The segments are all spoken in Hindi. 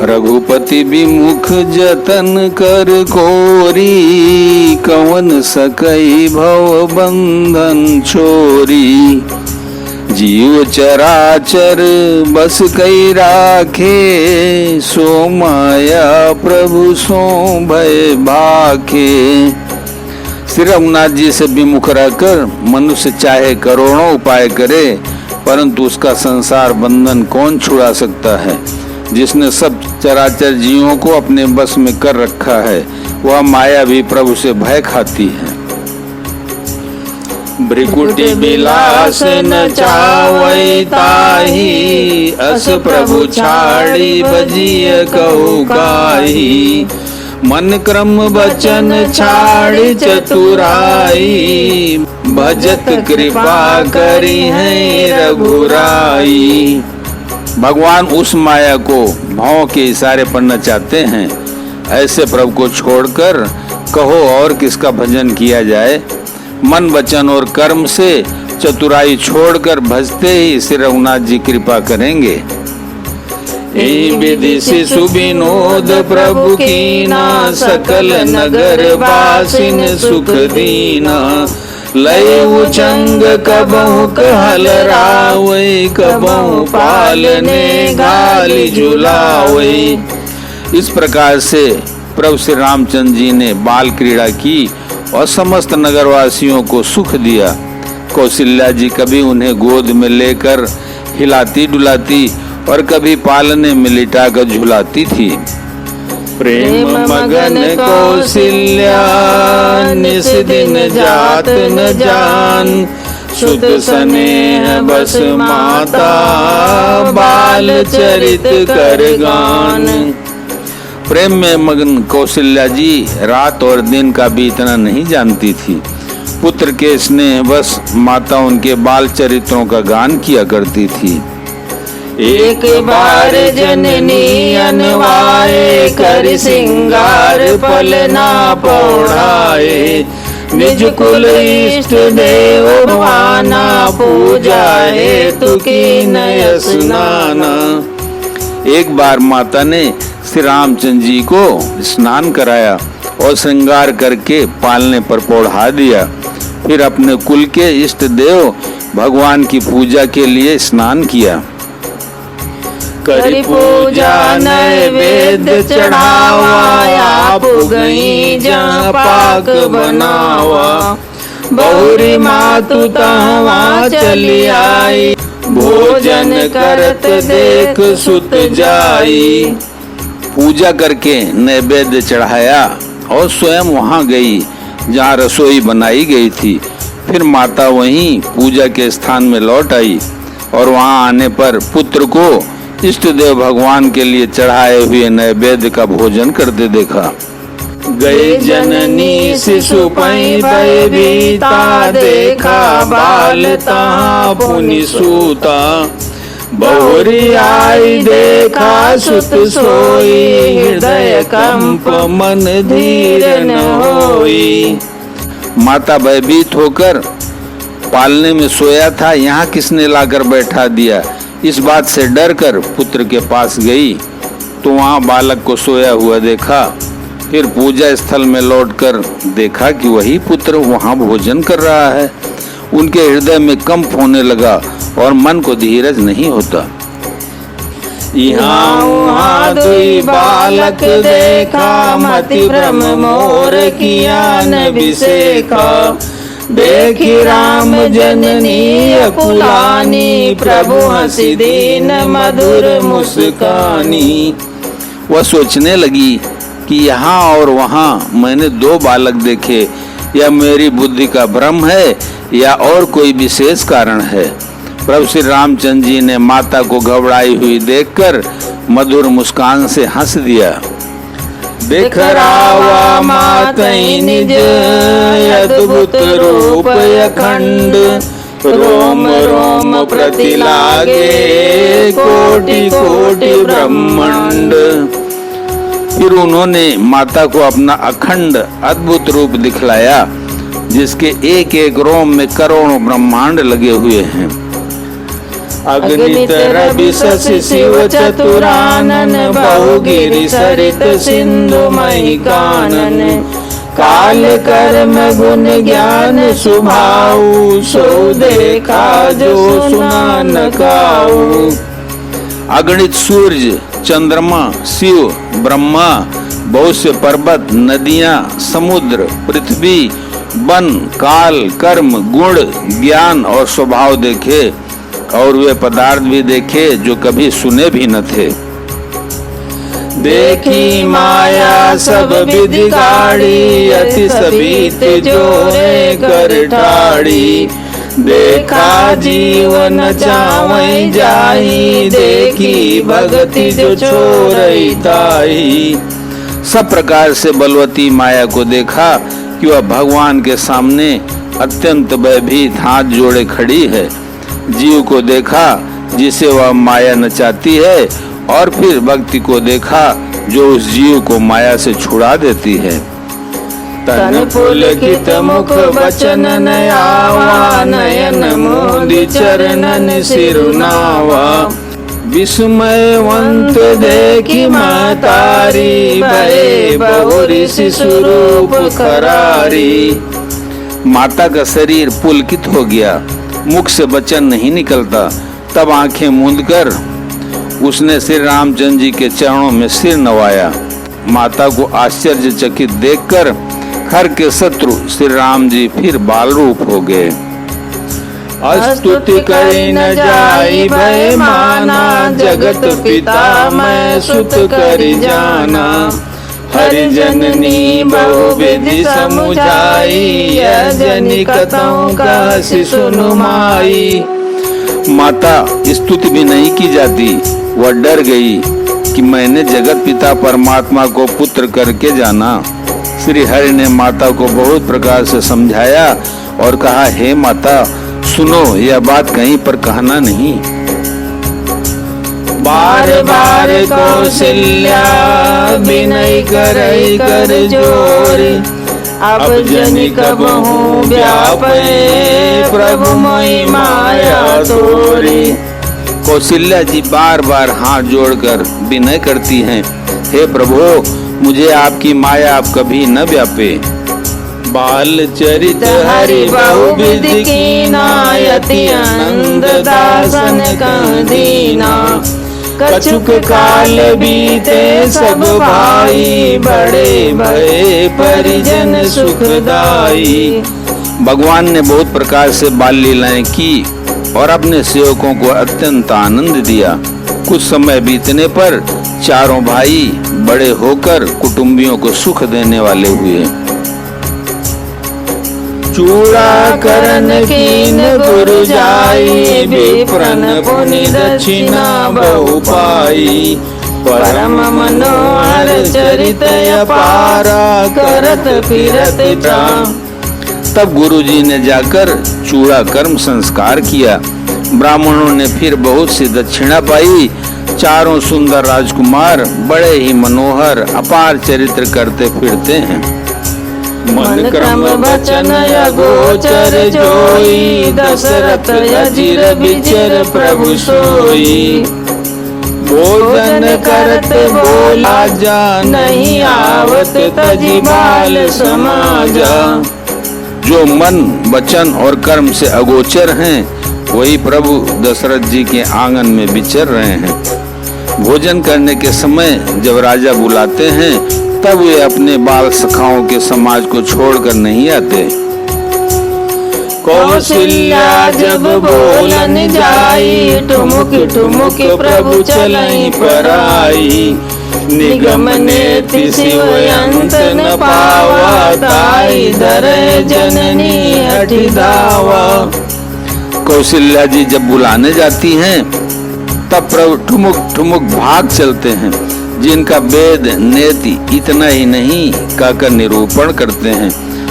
रघुपति विमुख जतन कर कोरी, कवन सकई भव बंधन छोरी। जीव चराचर बस कई राखे, सो माया प्रभु सो भय भाखे। श्री रघुनाथ जी से विमुख रहकर मनुष्य चाहे करोड़ों उपाय करे, परंतु उसका संसार बंधन कौन छुड़ा सकता है। जिसने सब चराचर जीवों को अपने बस में कर रखा है, वह माया भी प्रभु से भय खाती है। भ्रिकुटि बिलास न चावै ताहि, अस प्रभु छाड़ी बजिय कहु काहि। मन क्रम बचन छाड़ी चतुराई, भजत कृपा करी है रघुराई। भगवान उस माया को भाव के इशारे पर नचाते हैं। ऐसे प्रभु को छोड़कर कहो और किसका भजन किया जाए। मन वचन और कर्म से चतुराई छोड़कर भजते ही श्री रघुनाथ जी कृपा करेंगे। विधि शिशु विनोद प्रभु कीना, सकल नगर वासिन सुख दीना। लय उचंग कबहु कहल रावै, कबहु पालने गाली झुलावै। इस प्रकार से प्रभु श्री रामचंद्र जी ने बाल क्रीड़ा की और समस्त नगरवासियों को सुख दिया। कौशल्या जी कभी उन्हें गोद में लेकर हिलाती डुलाती और कभी पालने में लिटाकर झुलाती थी। प्रेम मगन कौशल्या निस दिन जात न जान, सुत स्नेह बस माता बाल चरित कर गान। प्रेम में मगन कौशल्या जी रात और दिन का बीतना नहीं जानती थी। पुत्र के स्नेह बस माता उनके बाल चरित्रों का गान किया करती थी। एक बार जननी अनवाए, कर सिंगार पलना पौड़ाए। निज कुल इष्ट देव भाना, पूजा हेतु की नय स्नाना। एक बार माता ने श्री रामचंद्र जी को स्नान कराया और श्रृंगार करके पालने पर पौढ़ा दिया। फिर अपने कुल के इष्ट देव भगवान की पूजा के लिए स्नान किया। करी पूजा नैवेद्य चढ़ावा, आप गई जहाँ पाक बनावा। बहुरी मातु तहाँ चली आई, भोजन करत देख सुत जाई। पूजा करके नैवेद्य चढ़ाया और स्वयं वहाँ गई जहाँ रसोई बनाई गई थी। फिर माता वहीं पूजा के स्थान में लौट आई और वहाँ आने पर पुत्र को इष्ट देव भगवान के लिए चढ़ाए हुए नैवेद्य का भोजन करते देखा। गए जननी शिशु पै भयभीता, देखा बाल तहाँ पुनि सूता। बहुरी आई देखा सुत सोई, हृदय कंप मन धीर न होई। माता भयभीत होकर पालने में सोया था, यहाँ किसने लाकर बैठा दिया। इस बात से डर कर पुत्र के पास गई तो वहाँ बालक को सोया हुआ देखा। फिर पूजा स्थल में लौटकर देखा कि वही पुत्र वहाँ भोजन कर रहा है। उनके हृदय में कंप होने लगा और मन को धीरज नहीं होता। यहाँ दुई बालक देखा, मति भ्रम मोर किया न विसेखा। देखी राम जननी अकुलानी, प्रभु हंसी दीन मधुर मुस्कानी। वह सोचने लगी कि यहाँ और वहाँ मैंने दो बालक देखे, यह मेरी बुद्धि का भ्रम है या और कोई विशेष कारण है। प्रभु श्री रामचंद्र जी ने माता को घबराई हुई देखकर मधुर मुस्कान से हंस दिया। देख रावा मातई निज अद्भुत रूप अखंड, रोम रोम प्रति लागे कोटि कोटि ब्रह्मांड। फिर उन्होंने माता को अपना अखंड अद्भुत रूप दिखलाया, जिसके एक एक रोम में करोड़ों ब्रह्मांड लगे हुए हैं। अगणित रवि शशि शिव चतुरानन बहुगिरि सरित सिंधु मही कानन काल कर्म गुण ज्ञान सुभाऊ सो देखा जो सुना न काऊ। अगणित सूर्य चंद्रमा शिव ब्रह्मा बहुत से पर्वत नदियां समुद्र पृथ्वी वन काल कर्म गुण ज्ञान और स्वभाव देखे और वे पदार्थ भी देखे जो कभी सुने भी न थे। देखी माया सब विधि गाड़ी अति सबीत जोरे कर ठाड़ी देखा जीवन चावई जाई देखी भक्ति जो छोरई ताई। सब प्रकार से बलवती माया को देखा कि वह भगवान के सामने अत्यंत भयभीत हाथ जोड़े खड़ी है। जीव को देखा जिसे वह माया नचाती है और फिर भक्ति को देखा जो उस जीव को माया से छुड़ा देती है। तन पुलकित मुख वचन नयावा नयन मोदि चरणन सिरुनावा विस्मयवंत देखी महतारी भये बहुरी शिशु रूप करारी। माता का शरीर पुलकित हो गया, मुख से वचन नहीं निकलता। तब आंखें मूंदकर उसने श्री रामचंद्र जी के चरणों में सिर नवाया। माता को आश्चर्यचकित देखकर हर के शत्रु श्री राम जी फिर बाल रूप हो गए। स्तुति करी न जाई भय माना जगत पिता मैं सुत करी जाना हरि जननी बहु विधि समुझाई जनी कथाओं का सुनु माई। माता स्तुति भी नहीं की जाती, वह डर गई कि मैंने जगत पिता परमात्मा को पुत्र करके जाना। श्री हरि ने माता को बहुत प्रकार से समझाया और कहा, हे माता सुनो, यह बात कहीं पर कहना नहीं। बार बार कौशल्या विनय करई कर जोरी अब जनि कबहू व्यापे प्रभु मोहि माया तोरी। कौशल्या जी बार बार हाथ जोड़कर विनय करती हैं, हे प्रभु मुझे आपकी माया आप कभी न व्यापे। बाल चरित हरि बहुविधि कीना यति आनंद दासन कह दीना कछुक काल बीते सब भाई बड़े भय परिजन सुखदाई। भगवान ने बहुत प्रकार से बाल लीलाएं की और अपने सेवकों को अत्यंत आनंद दिया। कुछ समय बीतने पर चारों भाई बड़े होकर कुटुंबियों को सुख देने वाले हुए। चूड़ा करन कीन गुरु जाई विप्रन पुनि दक्षिणा बहु पाई परम मनोहर चरित अपारा करत फिरत राम। तब गुरुजी ने जाकर चूड़ा कर्म संस्कार किया। ब्राह्मणों ने फिर बहुत सी दक्षिणा पाई। चारों सुंदर राजकुमार बड़े ही मनोहर अपार चरित्र करते फिरते हैं। मन क्रम वचन अगोचर जोई दशरथ अजिर विचर प्रभु सोई भोजन करत बोला जा नहीं आवत तजी बाल समाजा। जो मन वचन और कर्म से अगोचर हैं वही प्रभु दशरथ जी के आंगन में विचर रहे हैं। भोजन करने के समय जब राजा बुलाते हैं तब वे अपने बाल सखाओं के समाज को छोड़कर नहीं आते। कौशल्या जब बोलन जाई ठुमुक ठुमुक प्रभु चलई पराई निगम नेति शिव अंत न पावा ताई धर जननी हठी धावा। कौशल्या जी जब बुलाने जाती हैं तब प्रभु ठुमुक ठुमुक भाग चलते हैं। जिनका वेद नेति इतना ही नहीं कहकर निरूपण करते हैं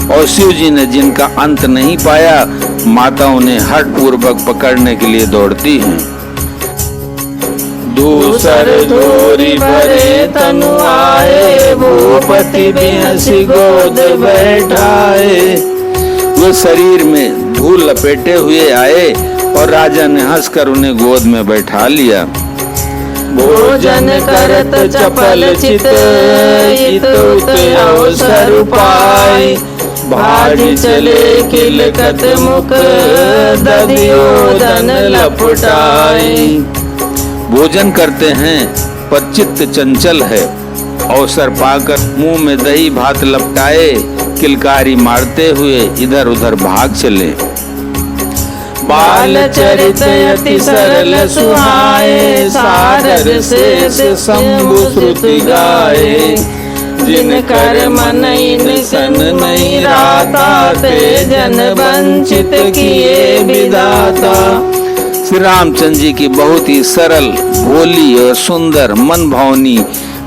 और शिव जी ने जिनका अंत नहीं पाया माताओं ने हठ पूर्वक पकड़ने के लिए दौड़ती हैं। दूसर धोरी भरे तनु आए भूपति बेहसी गोद बैठाए। वो शरीर में धूल लपेटे हुए आए और राजा ने हंसकर उन्हें गोद में बैठा लिया। भोजन करत चपल चित इत उत अवसर पाए, भाज चले किलकत मुख दधियोदन लपटाए। भोजन करते हैं पर चित्त चंचल है, अवसर पाकर मुंह में दही भात लपटाए किलकारी मारते हुए इधर उधर भाग चले। बाल चरित अति सरल सुहाए, सारद शेष शंभु श्रुति गाए। जिन कर मन इन सन नहीं राता, ते जन वंचित किए विधाता। श्री रामचंद्र जी की बहुत ही सरल, भोली और सुंदर मन भावनी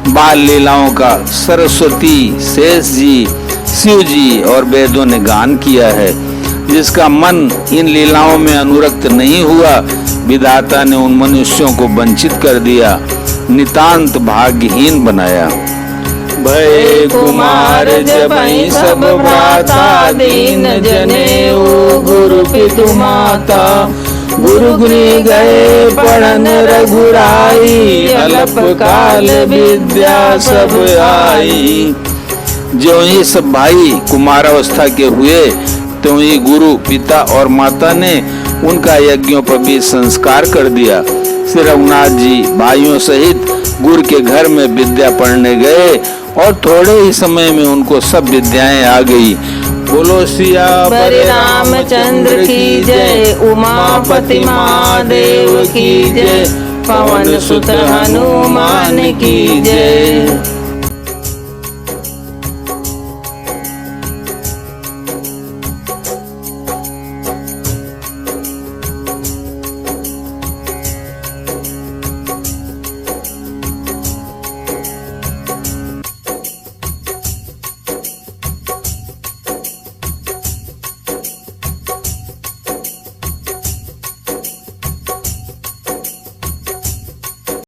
बाल लीलाओं का सरस्वती, शेष जी, शिव जी और वेदों ने गान किया है। जिसका मन इन लीलाओं में अनुरक्त नहीं हुआ, विधाता ने उन मनुष्यों को वंचित कर दिया, नितांत भाग्यहीन बनाया। भय कुमार जबहि सब भ्राता, दीन जनेऊ गुरु पितु माता। गुरु गृह गए पढ़न रघुराई, अल्प काल विद्या सब आई। जो ही सब भाई कुमारावस्था के हुए, तो ही गुरु पिता और माता ने उनका यज्ञोपवीत संस्कार कर दिया। श्री रघुनाथ जी भाइयों सहित गुरु के घर में विद्या पढ़ने गए और थोड़े ही समय में उनको सब विद्याएं आ गई। बोलो सिया बरि रामचंद्र की जय, उमापति महादेव की जय, पवन सुत हनुमान की जय।